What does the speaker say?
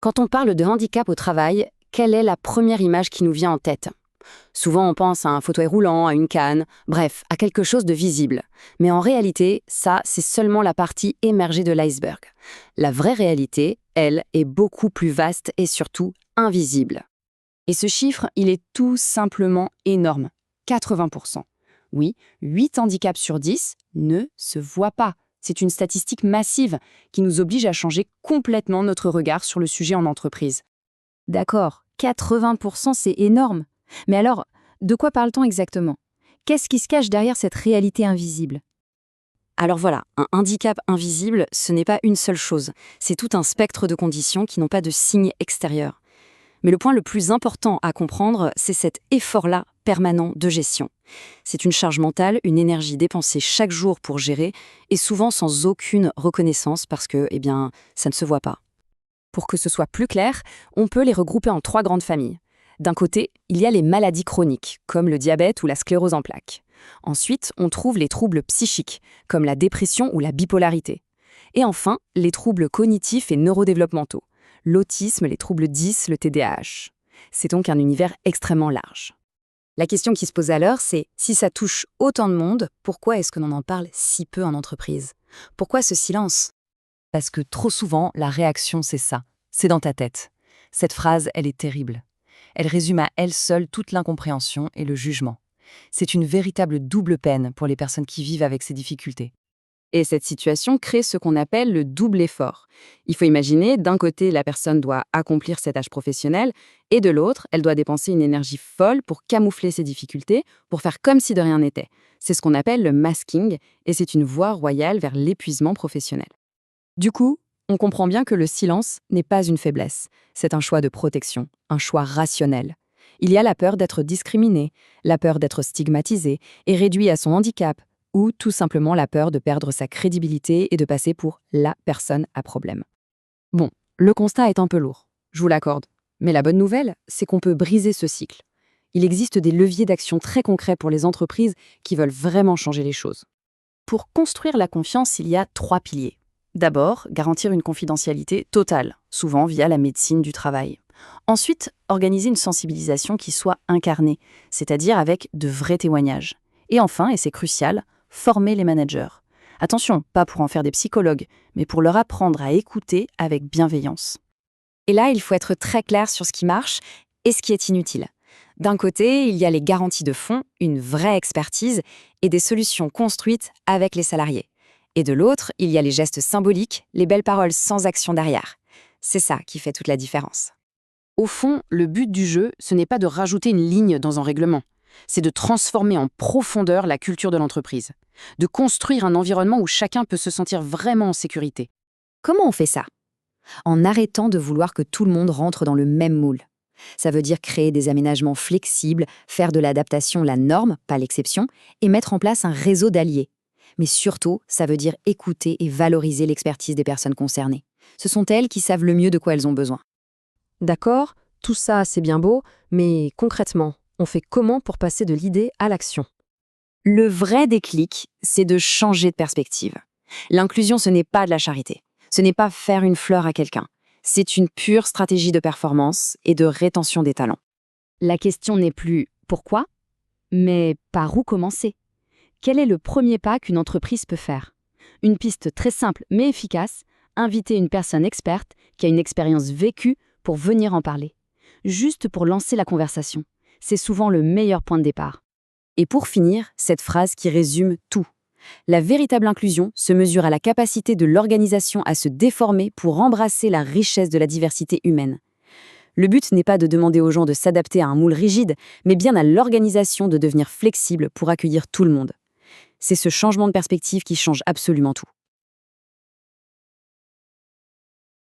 Quand on parle de handicap au travail, quelle est la première image qui nous vient en tête? Souvent, on pense à un fauteuil roulant, à une canne, bref, à quelque chose de visible. Mais en réalité, ça, c'est seulement la partie émergée de l'iceberg. La vraie réalité, elle, est beaucoup plus vaste et surtout invisible. Et ce chiffre, il est tout simplement énorme. 80%. Oui, 8 handicaps sur 10 ne se voient pas. C'est une statistique massive qui nous oblige à changer complètement notre regard sur le sujet en entreprise. D'accord, 80%, c'est énorme. Mais alors, de quoi parle-t-on exactement? Qu'est-ce qui se cache derrière cette réalité invisible? Alors voilà, un handicap invisible, ce n'est pas une seule chose. C'est tout un spectre de conditions qui n'ont pas de signes extérieurs. Mais le point le plus important à comprendre, c'est cet effort-là permanent de gestion. C'est une charge mentale, une énergie dépensée chaque jour pour gérer, et souvent sans aucune reconnaissance parce que, ça ne se voit pas. Pour que ce soit plus clair, on peut les regrouper en 3 grandes familles. D'un côté, il y a les maladies chroniques, comme le diabète ou la sclérose en plaques. Ensuite, on trouve les troubles psychiques, comme la dépression ou la bipolarité. Et enfin, les troubles cognitifs et neurodéveloppementaux, l'autisme, les troubles 10, le TDAH. C'est donc un univers extrêmement large. La question qui se pose alors, c'est si ça touche autant de monde, pourquoi est-ce que l'on en parle si peu en entreprise? Pourquoi ce silence? Parce que trop souvent, la réaction, c'est ça. C'est dans ta tête. Cette phrase, elle est terrible. Elle résume à elle seule toute l'incompréhension et le jugement. C'est une véritable double peine pour les personnes qui vivent avec ces difficultés. Et cette situation crée ce qu'on appelle le double effort. Il faut imaginer, d'un côté, la personne doit accomplir cette tâche professionnelle, et de l'autre, elle doit dépenser une énergie folle pour camoufler ses difficultés, pour faire comme si de rien n'était. C'est ce qu'on appelle le masking, et c'est une voie royale vers l'épuisement professionnel. Du coup, on comprend bien que le silence n'est pas une faiblesse, c'est un choix de protection, un choix rationnel. Il y a la peur d'être discriminé, la peur d'être stigmatisé et réduit à son handicap, ou tout simplement la peur de perdre sa crédibilité et de passer pour la personne à problème. Bon, le constat est un peu lourd, je vous l'accorde, mais la bonne nouvelle, c'est qu'on peut briser ce cycle. Il existe des leviers d'action très concrets pour les entreprises qui veulent vraiment changer les choses. Pour construire la confiance, il y a 3 piliers. D'abord, garantir une confidentialité totale, souvent via la médecine du travail. Ensuite, organiser une sensibilisation qui soit incarnée, c'est-à-dire avec de vrais témoignages. Et enfin, et c'est crucial, former les managers. Attention, pas pour en faire des psychologues, mais pour leur apprendre à écouter avec bienveillance. Et là, il faut être très clair sur ce qui marche et ce qui est inutile. D'un côté, il y a les garanties de fond, une vraie expertise et des solutions construites avec les salariés. Et de l'autre, il y a les gestes symboliques, les belles paroles sans action derrière. C'est ça qui fait toute la différence. Au fond, le but du jeu, ce n'est pas de rajouter une ligne dans un règlement. C'est de transformer en profondeur la culture de l'entreprise. De construire un environnement où chacun peut se sentir vraiment en sécurité. Comment on fait ça? En arrêtant de vouloir que tout le monde rentre dans le même moule. Ça veut dire créer des aménagements flexibles, faire de l'adaptation la norme, pas l'exception, et mettre en place un réseau d'alliés. Mais surtout, ça veut dire écouter et valoriser l'expertise des personnes concernées. Ce sont elles qui savent le mieux de quoi elles ont besoin. D'accord, tout ça c'est bien beau, mais concrètement, on fait comment pour passer de l'idée à l'action? Le vrai déclic, c'est de changer de perspective. L'inclusion, ce n'est pas de la charité. Ce n'est pas faire une fleur à quelqu'un. C'est une pure stratégie de performance et de rétention des talents. La question n'est plus pourquoi, mais par où commencer? Quel est le premier pas qu'une entreprise peut faire? Une piste très simple mais efficace, inviter une personne experte qui a une expérience vécue pour venir en parler. Juste pour lancer la conversation. C'est souvent le meilleur point de départ. Et pour finir, cette phrase qui résume tout. La véritable inclusion se mesure à la capacité de l'organisation à se déformer pour embrasser la richesse de la diversité humaine. Le but n'est pas de demander aux gens de s'adapter à un moule rigide, mais bien à l'organisation de devenir flexible pour accueillir tout le monde. C'est ce changement de perspective qui change absolument tout.